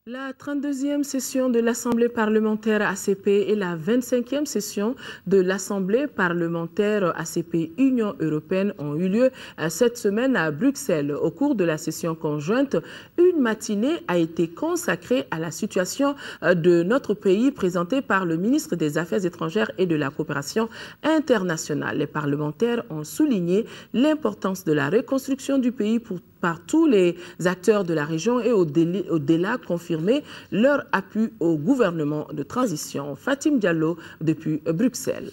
La 32e session de l'Assemblée parlementaire ACP et la 25e session de l'Assemblée parlementaire ACP Union européenne ont eu lieu cette semaine à Bruxelles. Au cours de la session conjointe, une matinée a été consacrée à la situation de notre pays présentée par le ministre des Affaires étrangères et de la coopération internationale. Les parlementaires ont souligné l'importance de la reconstruction du pays par tous les acteurs de la région et au-delà confirmer leur appui au gouvernement de transition. Fatim Diallo depuis Bruxelles.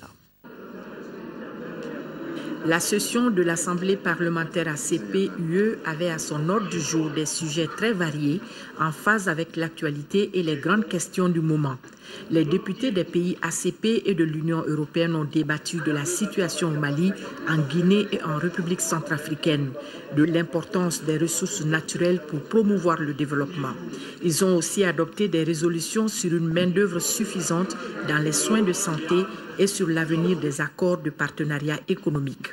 La session de l'Assemblée parlementaire ACP-UE avait à son ordre du jour des sujets très variés en phase avec l'actualité et les grandes questions du moment. Les députés des pays ACP et de l'Union européenne ont débattu de la situation au Mali, en Guinée et en République centrafricaine, de l'importance des ressources naturelles pour promouvoir le développement. Ils ont aussi adopté des résolutions sur une main-d'œuvre suffisante dans les soins de santé et sur l'avenir des accords de partenariat économique.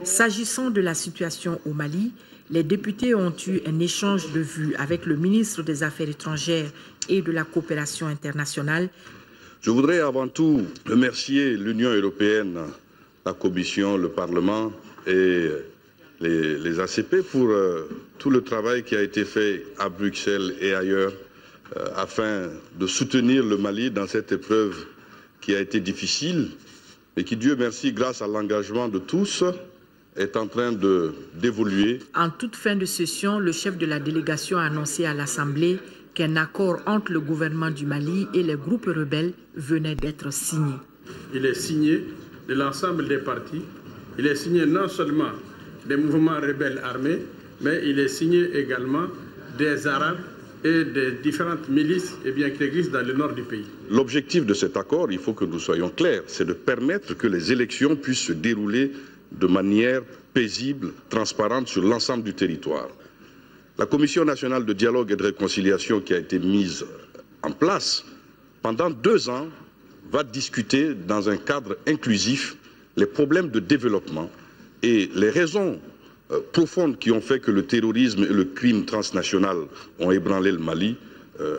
S'agissant de la situation au Mali, les députés ont eu un échange de vues avec le ministre des Affaires étrangères et de la coopération internationale. Je voudrais avant tout remercier l'Union européenne, la Commission, le Parlement et les ACP pour tout le travail qui a été fait à Bruxelles et ailleurs afin de soutenir le Mali dans cette épreuve qui a été difficile et qui, Dieu merci, grâce à l'engagement de tous, est en train d'évoluer. En toute fin de session, le chef de la délégation a annoncé à l'Assemblée qu'un accord entre le gouvernement du Mali et les groupes rebelles venait d'être signé. Il est signé de l'ensemble des partis. Il est signé non seulement des mouvements rebelles armés, mais il est signé également des Arabes et des différentes milices qui existent dans le nord du pays. L'objectif de cet accord, il faut que nous soyons clairs, c'est de permettre que les élections puissent se dérouler de manière paisible, transparente sur l'ensemble du territoire. La Commission nationale de dialogue et de réconciliation qui a été mise en place pendant 2 ans va discuter dans un cadre inclusif les problèmes de développement et les raisons profondes qui ont fait que le terrorisme et le crime transnational ont ébranlé le Mali,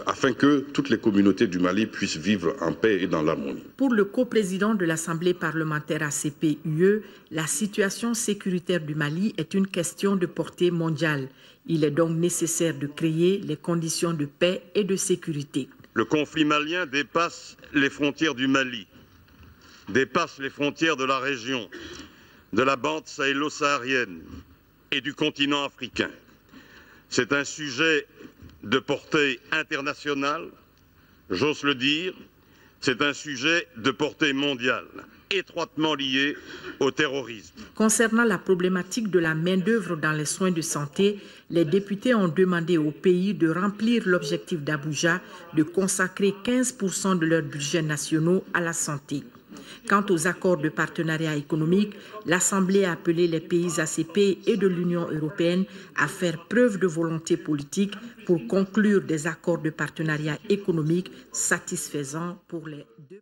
afin que toutes les communautés du Mali puissent vivre en paix et dans l'harmonie. Pour le coprésident de l'Assemblée parlementaire ACP-UE, la situation sécuritaire du Mali est une question de portée mondiale. Il est donc nécessaire de créer les conditions de paix et de sécurité. Le conflit malien dépasse les frontières du Mali, dépasse les frontières de la région, de la bande sahélo-saharienne et du continent africain. C'est un sujet de portée internationale, j'ose le dire, c'est un sujet de portée mondiale, étroitement lié au terrorisme. Concernant la problématique de la main-d'œuvre dans les soins de santé, les députés ont demandé au pays de remplir l'objectif d'Abuja de consacrer 15% de leurs budgets nationaux à la santé. Quant aux accords de partenariat économique, l'Assemblée a appelé les pays ACP et de l'Union européenne à faire preuve de volonté politique pour conclure des accords de partenariat économique satisfaisants pour les deux.